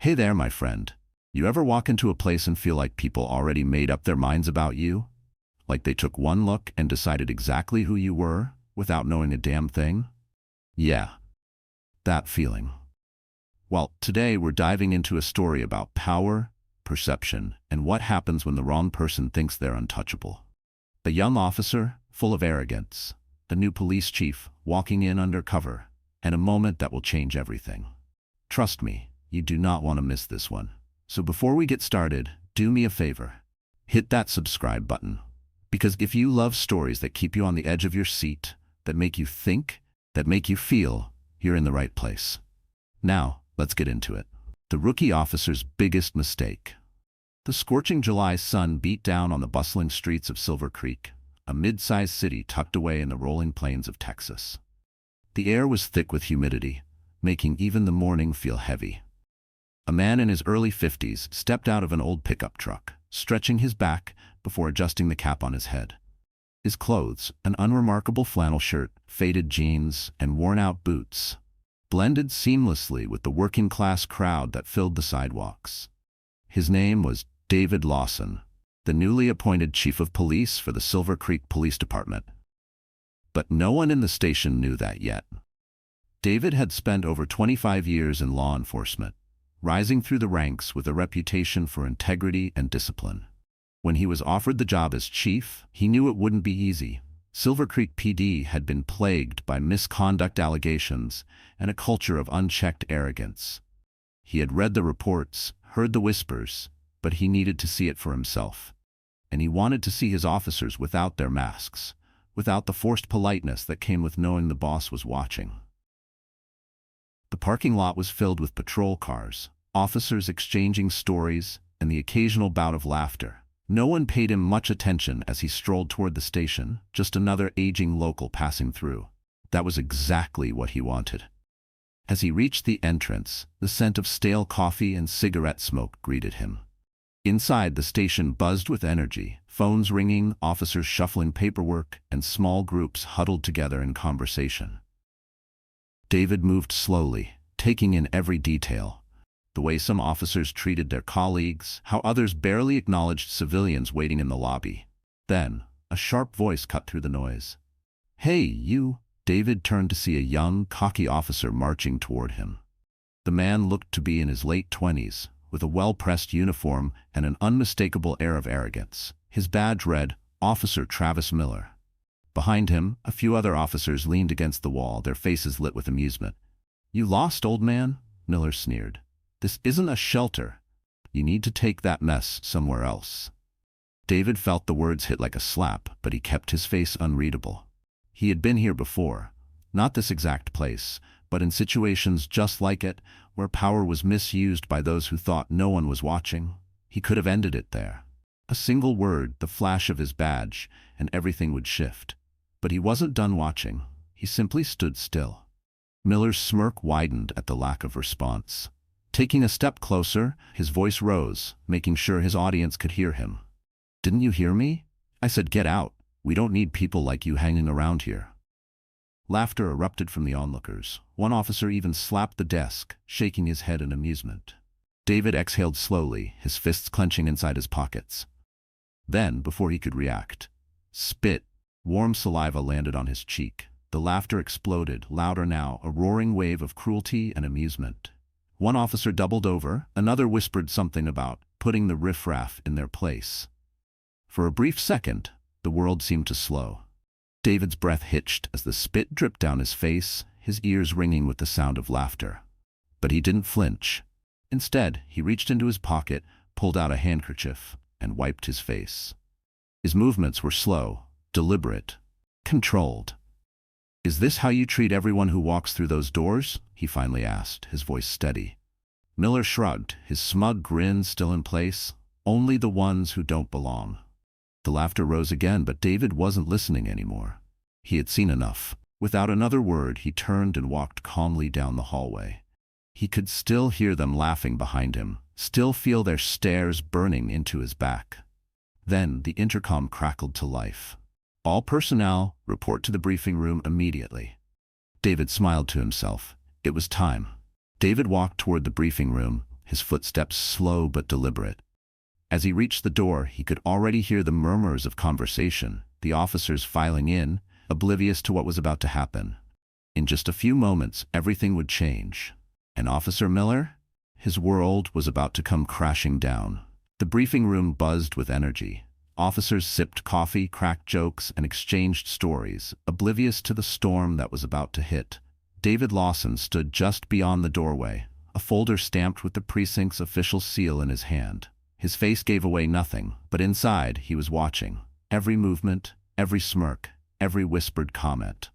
Hey there, my friend. You ever walk into a place and feel like people already made up their minds about you? Like they took one look and decided exactly who you were without knowing a damn thing? Yeah, that feeling. Well, today we're diving into a story about power, perception, and what happens when the wrong person thinks they're untouchable. A young officer, full of arrogance, the new police chief walking in undercover, and a moment that will change everything. Trust me, you do not want to miss this one. So before we get started, do me a favor. Hit that subscribe button. Because if you love stories that keep you on the edge of your seat, that make you think, that make you feel, you're in the right place. Now, let's get into it. The rookie officer's biggest mistake. The scorching July sun beat down on the bustling streets of Silver Creek, a mid-sized city tucked away in the rolling plains of Texas. The air was thick with humidity, making even the morning feel heavy. A man in his early 50s stepped out of an old pickup truck, stretching his back before adjusting the cap on his head. His clothes, an unremarkable flannel shirt, faded jeans, and worn-out boots, blended seamlessly with the working-class crowd that filled the sidewalks. His name was David Lawson, the newly appointed chief of police for the Silver Creek Police Department. But no one in the station knew that yet. David had spent over 25 years in law enforcement, rising through the ranks with a reputation for integrity and discipline. When he was offered the job as chief, he knew it wouldn't be easy. Silver Creek PD had been plagued by misconduct allegations and a culture of unchecked arrogance. He had read the reports, heard the whispers, but he needed to see it for himself. And he wanted to see his officers without their masks, without the forced politeness that came with knowing the boss was watching. The parking lot was filled with patrol cars, officers exchanging stories, and the occasional bout of laughter. No one paid him much attention as he strolled toward the station, just another aging local passing through. That was exactly what he wanted. As he reached the entrance, the scent of stale coffee and cigarette smoke greeted him. Inside, the station buzzed with energy, phones ringing, officers shuffling paperwork, and small groups huddled together in conversation. David moved slowly, taking in every detail. The way some officers treated their colleagues, how others barely acknowledged civilians waiting in the lobby. Then, a sharp voice cut through the noise. "Hey, you!" David turned to see a young, cocky officer marching toward him. The man looked to be in his late 20s, with a well-pressed uniform and an unmistakable air of arrogance. His badge read, Officer Travis Miller. Behind him, a few other officers leaned against the wall, their faces lit with amusement. "You lost, old man?" Miller sneered. "This isn't a shelter. You need to take that mess somewhere else." David felt the words hit like a slap, but he kept his face unreadable. He had been here before, not this exact place, but in situations just like it, where power was misused by those who thought no one was watching. He could have ended it there. A single word, the flash of his badge, and everything would shift. But he wasn't done watching. He simply stood still. Miller's smirk widened at the lack of response. Taking a step closer, his voice rose, making sure his audience could hear him. "Didn't you hear me? I said get out. We don't need people like you hanging around here." Laughter erupted from the onlookers. One officer even slapped the desk, shaking his head in amusement. David exhaled slowly, his fists clenching inside his pockets. Then, before he could react, spit, warm saliva landed on his cheek. The laughter exploded, louder now, a roaring wave of cruelty and amusement. One officer doubled over, another whispered something about putting the riffraff in their place. For a brief second, the world seemed to slow. David's breath hitched as the spit dripped down his face, his ears ringing with the sound of laughter. But he didn't flinch. Instead, he reached into his pocket, pulled out a handkerchief, and wiped his face. His movements were slow, deliberate, controlled. "Is this how you treat everyone who walks through those doors?" he finally asked, his voice steady. Miller shrugged, his smug grin still in place. "Only the ones who don't belong." The laughter rose again, but David wasn't listening anymore. He had seen enough. Without another word, he turned and walked calmly down the hallway. He could still hear them laughing behind him, still feel their stares burning into his back. Then the intercom crackled to life. "All personnel, report to the briefing room immediately." David smiled to himself. It was time. David walked toward the briefing room, his footsteps slow but deliberate. As he reached the door, he could already hear the murmurs of conversation, the officers filing in, oblivious to what was about to happen. In just a few moments, everything would change. And Officer Miller? His world was about to come crashing down. The briefing room buzzed with energy. Officers sipped coffee, cracked jokes, and exchanged stories, oblivious to the storm that was about to hit. David Lawson stood just beyond the doorway, a folder stamped with the precinct's official seal in his hand. His face gave away nothing, but inside he was watching. Every movement, every smirk, every whispered comment.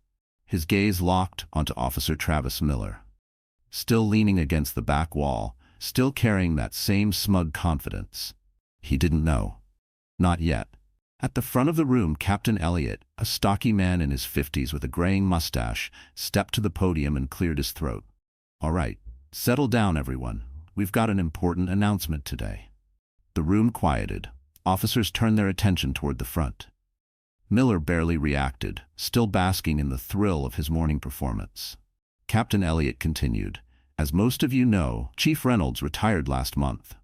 His gaze locked onto Officer Travis Miller. Still leaning against the back wall, still carrying that same smug confidence. He didn't know. Not yet. At the front of the room, Captain Elliott, a stocky man in his 50s with a graying mustache, stepped to the podium and cleared his throat. "All right, settle down, everyone. We've got an important announcement today." The room quieted. Officers turned their attention toward the front. Miller barely reacted, still basking in the thrill of his morning performance. Captain Elliott continued, "As most of you know, Chief Reynolds retired last month.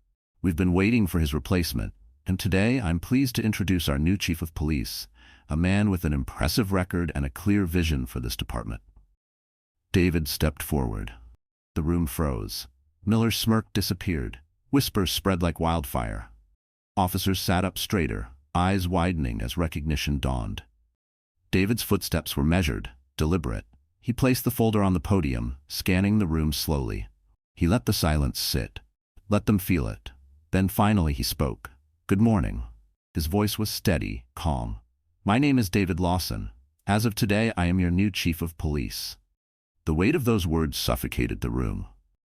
We've been waiting for his replacement, and today I'm pleased to introduce our new Chief of Police, a man with an impressive record and a clear vision for this department." David stepped forward. The room froze. Miller's smirk disappeared. Whispers spread like wildfire. Officers sat up straighter, eyes widening as recognition dawned. David's footsteps were measured, deliberate. He placed the folder on the podium, scanning the room slowly. He let the silence sit. Let them feel it. Then finally he spoke. "Good morning." His voice was steady, calm. "My name is David Lawson. As of today, I am your new Chief of Police." The weight of those words suffocated the room.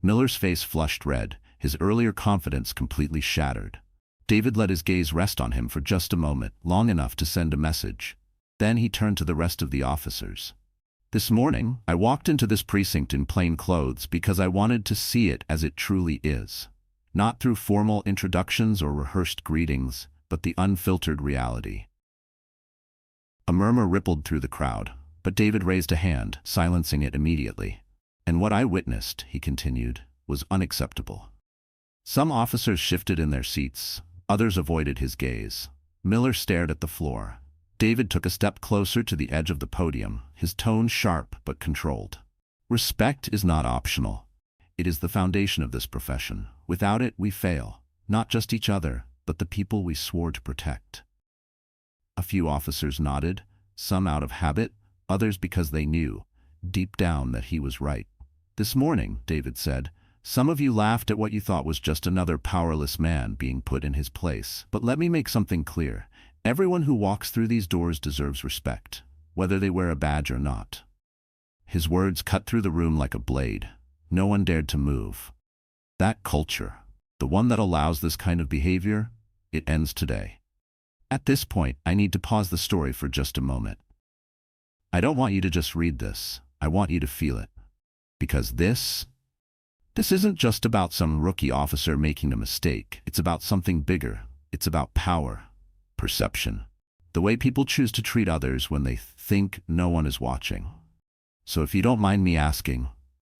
Miller's face flushed red, his earlier confidence completely shattered. David let his gaze rest on him for just a moment, long enough to send a message. Then he turned to the rest of the officers. "This morning, I walked into this precinct in plain clothes because I wanted to see it as it truly is. Not through formal introductions or rehearsed greetings, but the unfiltered reality." A murmur rippled through the crowd, but David raised a hand, silencing it immediately. "And what I witnessed," he continued, "was unacceptable." Some officers shifted in their seats, others avoided his gaze. Miller stared at the floor. David took a step closer to the edge of the podium, his tone sharp but controlled. "Respect is not optional. It is the foundation of this profession. Without it, we fail. Not just each other, but the people we swore to protect." A few officers nodded, some out of habit, others because they knew, deep down, that he was right. "This morning," David said, "some of you laughed at what you thought was just another powerless man being put in his place. But let me make something clear. Everyone who walks through these doors deserves respect, whether they wear a badge or not." His words cut through the room like a blade. No one dared to move. That culture, the one that allows this kind of behavior, it ends today. At this point, I need to pause the story for just a moment. I don't want you to just read this. I want you to feel it. Because this isn't just about some rookie officer making a mistake. It's about something bigger. It's about power, perception, the way people choose to treat others when they think no one is watching. So if you don't mind me asking,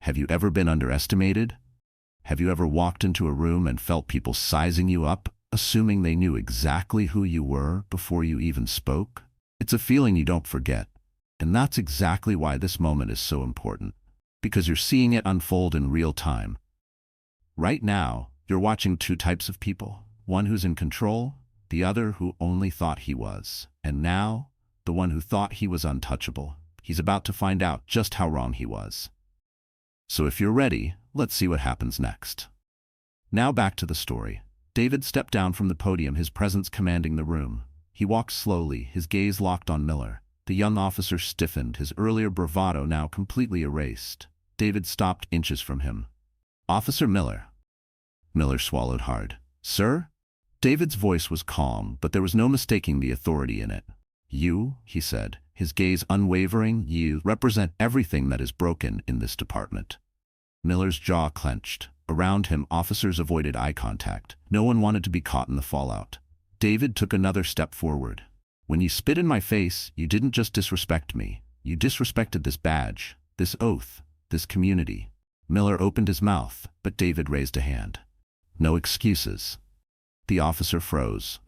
have you ever been underestimated? Have you ever walked into a room and felt people sizing you up, assuming they knew exactly who you were before you even spoke? It's a feeling you don't forget. And that's exactly why this moment is so important. Because you're seeing it unfold in real time. Right now, you're watching two types of people. One who's in control, the other who only thought he was. And now, the one who thought he was untouchable. He's about to find out just how wrong he was. So if you're ready, let's see what happens next. Now back to the story. David stepped down from the podium, his presence commanding the room. He walked slowly, his gaze locked on Miller. The young officer stiffened, his earlier bravado now completely erased. David stopped inches from him. "Officer Miller." Miller swallowed hard. "Sir?" David's voice was calm, but there was no mistaking the authority in it. "You," he said, his gaze unwavering, "you represent everything that is broken in this department." Miller's jaw clenched. Around him, officers avoided eye contact. No one wanted to be caught in the fallout. David took another step forward. "When you spit in my face, you didn't just disrespect me. You disrespected this badge, this oath, this community." Miller opened his mouth, but David raised a hand. No excuses. The officer froze.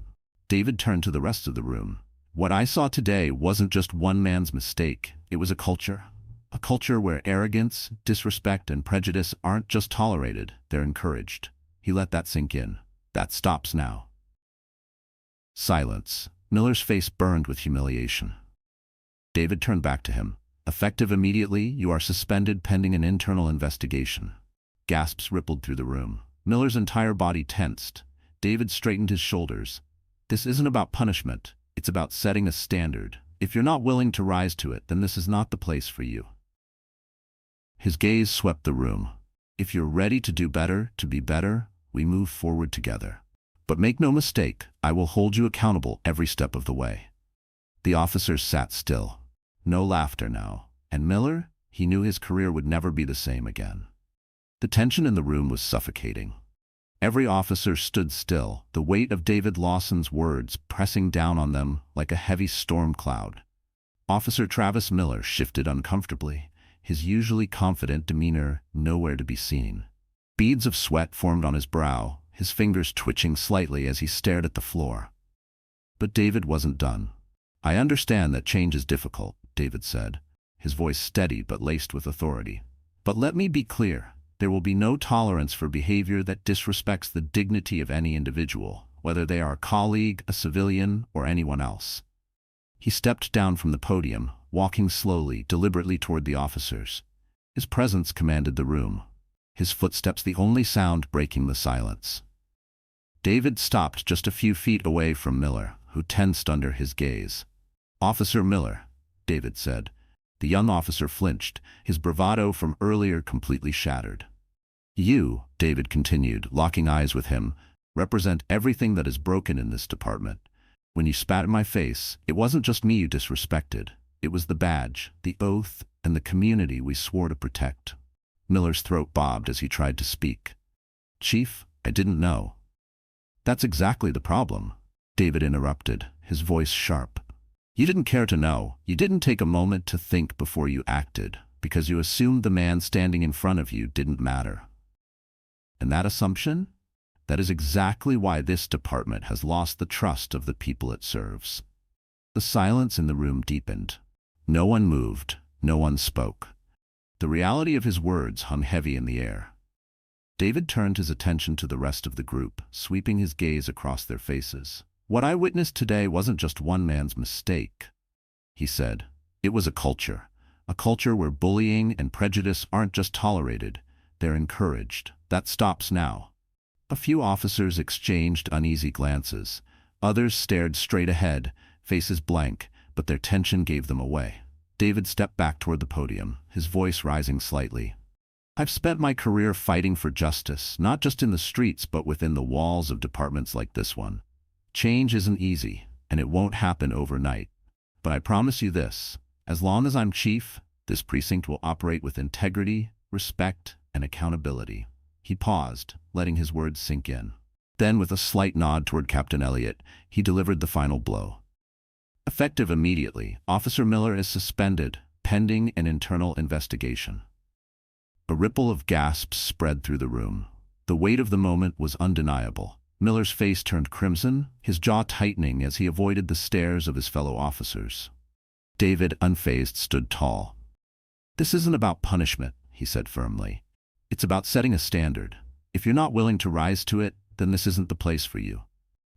David turned to the rest of the room. What I saw today wasn't just one man's mistake. It was a culture. A culture where arrogance, disrespect, and prejudice aren't just tolerated, they're encouraged. He let that sink in. That stops now. Silence. Miller's face burned with humiliation. David turned back to him. Effective immediately, you are suspended pending an internal investigation. Gasps rippled through the room. Miller's entire body tensed. David straightened his shoulders. This isn't about punishment. It's about setting a standard. If you're not willing to rise to it, then this is not the place for you. His gaze swept the room. If you're ready to do better, to be better, we move forward together. But make no mistake, I will hold you accountable every step of the way. The officers sat still. No laughter now. And Miller, he knew his career would never be the same again. The tension in the room was suffocating. Every officer stood still, the weight of David Lawson's words pressing down on them like a heavy storm cloud. Officer Travis Miller shifted uncomfortably, his usually confident demeanor nowhere to be seen. Beads of sweat formed on his brow, his fingers twitching slightly as he stared at the floor. But David wasn't done. I understand that change is difficult, David said, his voice steady but laced with authority. But let me be clear. There will be no tolerance for behavior that disrespects the dignity of any individual, whether they are a colleague, a civilian, or anyone else. He stepped down from the podium, walking slowly, deliberately toward the officers. His presence commanded the room, his footsteps the only sound breaking the silence. David stopped just a few feet away from Miller, who tensed under his gaze. "Officer Miller," David said. The young officer flinched, his bravado from earlier completely shattered. "You," David continued, locking eyes with him, "represent everything that is broken in this department. When you spat in my face, it wasn't just me you disrespected. It was the badge, the oath, and the community we swore to protect." Miller's throat bobbed as he tried to speak. "Chief, I didn't know." "That's exactly the problem," David interrupted, his voice sharp. "You didn't care to know. You didn't take a moment to think before you acted, because you assumed the man standing in front of you didn't matter. And that assumption? That is exactly why this department has lost the trust of the people it serves." The silence in the room deepened. No one moved, no one spoke. The reality of his words hung heavy in the air. David turned his attention to the rest of the group, sweeping his gaze across their faces. "What I witnessed today wasn't just one man's mistake," he said. "It was a culture where bullying and prejudice aren't just tolerated, they're encouraged. That stops now." A few officers exchanged uneasy glances. Others stared straight ahead, faces blank, but their tension gave them away. David stepped back toward the podium, his voice rising slightly. "I've spent my career fighting for justice, not just in the streets but within the walls of departments like this one. Change isn't easy, and it won't happen overnight. But I promise you this, as long as I'm chief, this precinct will operate with integrity, respect, and accountability." He paused, letting his words sink in. Then, with a slight nod toward Captain Elliott, he delivered the final blow. "Effective immediately, Officer Miller is suspended, pending an internal investigation." A ripple of gasps spread through the room. The weight of the moment was undeniable. Miller's face turned crimson, his jaw tightening as he avoided the stares of his fellow officers. David, unfazed, stood tall. "This isn't about punishment," he said firmly. "It's about setting a standard. If you're not willing to rise to it, then this isn't the place for you."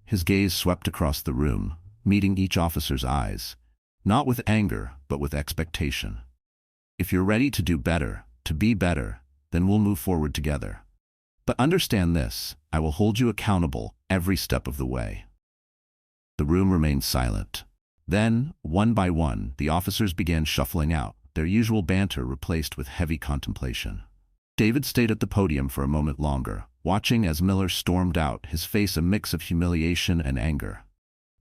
His gaze swept across the room, meeting each officer's eyes, not with anger, but with expectation. "If you're ready to do better, to be better, then we'll move forward together. But understand this, I will hold you accountable every step of the way." The room remained silent. Then, one by one, the officers began shuffling out, their usual banter replaced with heavy contemplation. David stayed at the podium for a moment longer, watching as Miller stormed out, his face a mix of humiliation and anger.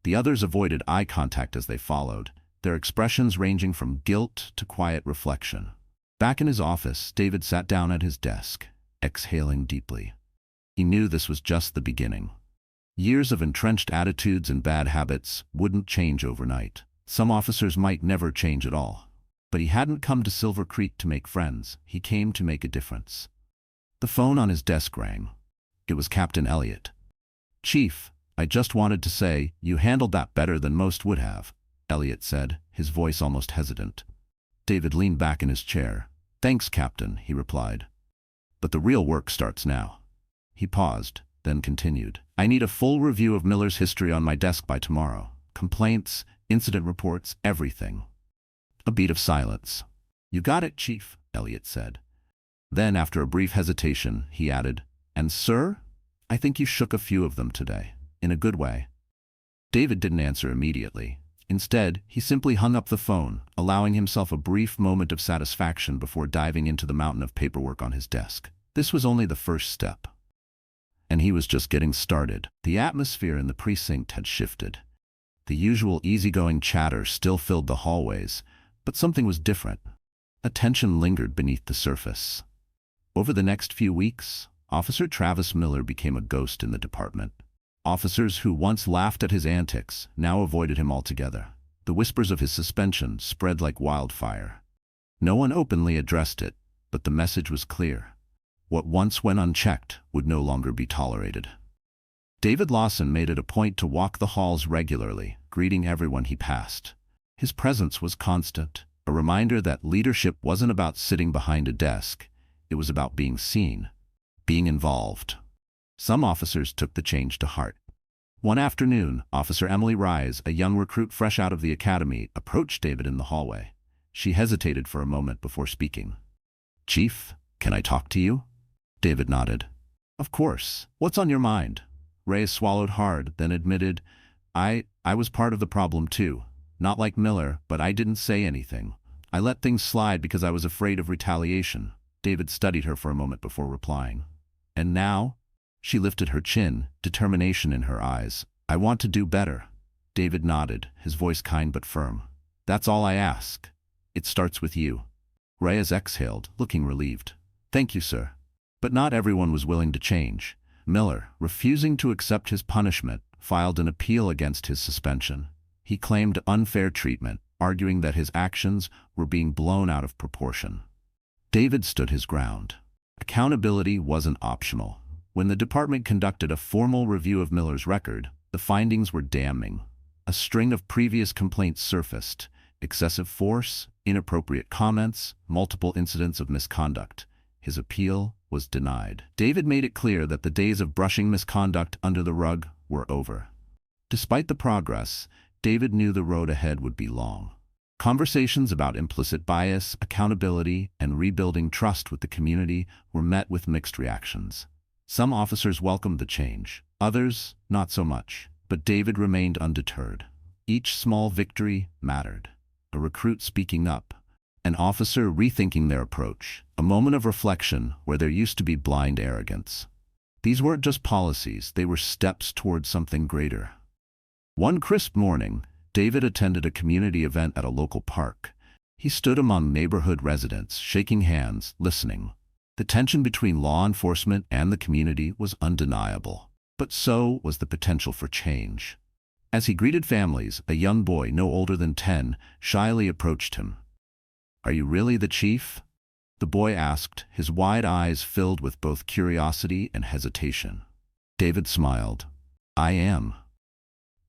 The others avoided eye contact as they followed, their expressions ranging from guilt to quiet reflection. Back in his office, David sat down at his desk, exhaling deeply. He knew this was just the beginning. Years of entrenched attitudes and bad habits wouldn't change overnight. Some officers might never change at all. But he hadn't come to Silver Creek to make friends. He came to make a difference. The phone on his desk rang. It was Captain Elliot. "Chief, I just wanted to say, you handled that better than most would have," Elliot said, his voice almost hesitant. David leaned back in his chair. "Thanks, Captain," he replied. "But the real work starts now." He paused, then continued. "I need a full review of Miller's history on my desk by tomorrow. Complaints, incident reports, everything." A beat of silence. "You got it, Chief," Elliot said. Then, after a brief hesitation, he added, "And sir, I think you shook a few of them today, in a good way." David didn't answer immediately. Instead, he simply hung up the phone, allowing himself a brief moment of satisfaction before diving into the mountain of paperwork on his desk. This was only the first step. And he was just getting started. The atmosphere in the precinct had shifted. The usual easygoing chatter still filled the hallways, but something was different. A tension lingered beneath the surface. Over the next few weeks, Officer Travis Miller became a ghost in the department. Officers who once laughed at his antics now avoided him altogether. The whispers of his suspension spread like wildfire. No one openly addressed it, but the message was clear. What once went unchecked would no longer be tolerated. David Lawson made it a point to walk the halls regularly, greeting everyone he passed. His presence was constant, a reminder that leadership wasn't about sitting behind a desk. It was about being seen, being involved. Some officers took the change to heart. One afternoon, Officer Emily Rise, a young recruit fresh out of the academy, approached David in the hallway. She hesitated for a moment before speaking. "Chief, can I talk to you?" David nodded. "Of course. What's on your mind?" Ray swallowed hard, then admitted, I was part of the problem too. Not like Miller, but I didn't say anything. I let things slide because I was afraid of retaliation." David studied her for a moment before replying. "And now?" She lifted her chin, determination in her eyes. "I want to do better." David nodded, his voice kind but firm. "That's all I ask. It starts with you." Reyes exhaled, looking relieved. "Thank you, sir." But not everyone was willing to change. Miller, refusing to accept his punishment, filed an appeal against his suspension. He claimed unfair treatment, arguing that his actions were being blown out of proportion. David stood his ground. Accountability wasn't optional. When the department conducted a formal review of Miller's record, the findings were damning. A string of previous complaints surfaced: excessive force, inappropriate comments, multiple incidents of misconduct. His appeal was denied. David made it clear that the days of brushing misconduct under the rug were over. Despite the progress, David knew the road ahead would be long. Conversations about implicit bias, accountability, and rebuilding trust with the community were met with mixed reactions. Some officers welcomed the change, others not so much. But David remained undeterred. Each small victory mattered. A recruit speaking up, an officer rethinking their approach, a moment of reflection where there used to be blind arrogance. These weren't just policies, they were steps toward something greater. One crisp morning, David attended a community event at a local park. He stood among neighborhood residents, shaking hands, listening. The tension between law enforcement and the community was undeniable, but so was the potential for change. As he greeted families, a young boy no older than 10 shyly approached him. "Are you really the chief?" the boy asked, his wide eyes filled with both curiosity and hesitation. David smiled. "I am."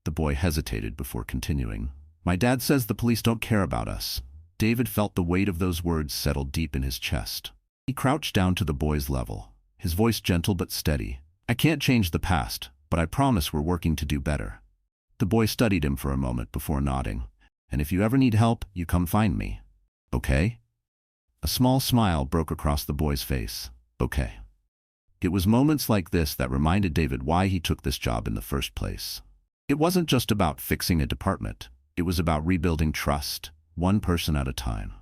The boy hesitated before continuing. "My dad says the police don't care about us." David felt the weight of those words settle deep in his chest. He crouched down to the boy's level, his voice gentle but steady. "I can't change the past, but I promise we're working to do better." The boy studied him for a moment before nodding. "And if you ever need help, you come find me. Okay?" A small smile broke across the boy's face. "Okay." It was moments like this that reminded David why he took this job in the first place. It wasn't just about fixing a department. It was about rebuilding trust, one person at a time.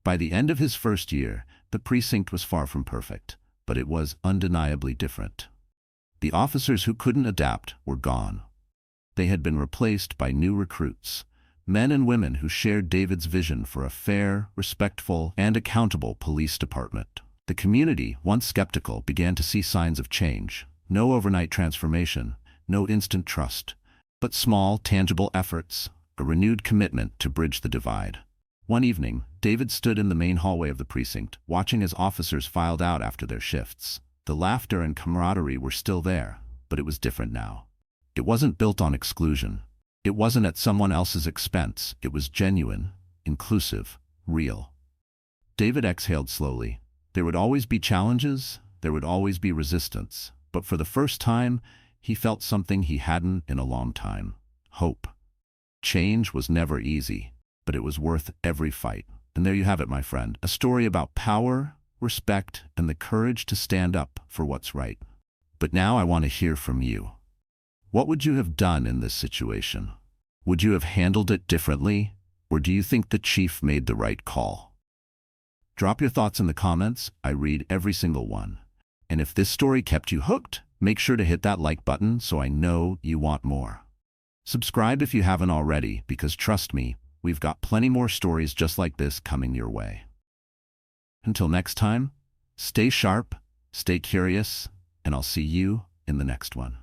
By the end of his first year, the precinct was far from perfect, but it was undeniably different. The officers who couldn't adapt were gone. They had been replaced by new recruits, men and women who shared David's vision for a fair, respectful, and accountable police department. The community, once skeptical, began to see signs of change. No overnight transformation, no instant trust, but small, tangible efforts, a renewed commitment to bridge the divide. One evening, David stood in the main hallway of the precinct, watching as officers filed out after their shifts. The laughter and camaraderie were still there, but it was different now. It wasn't built on exclusion. It wasn't at someone else's expense. It was genuine, inclusive, real. David exhaled slowly. There would always be challenges, there would always be resistance, but for the first time, he felt something he hadn't in a long time: hope. Change was never easy, but it was worth every fight. And there you have it, my friend, a story about power, respect, and the courage to stand up for what's right. But now I want to hear from you. What would you have done in this situation? Would you have handled it differently, or do you think the chief made the right call? Drop your thoughts in the comments. I read every single one. And if this story kept you hooked, make sure to hit that like button so I know you want more. Subscribe if you haven't already, because trust me, we've got plenty more stories just like this coming your way. Until next time, stay sharp, stay curious, and I'll see you in the next one.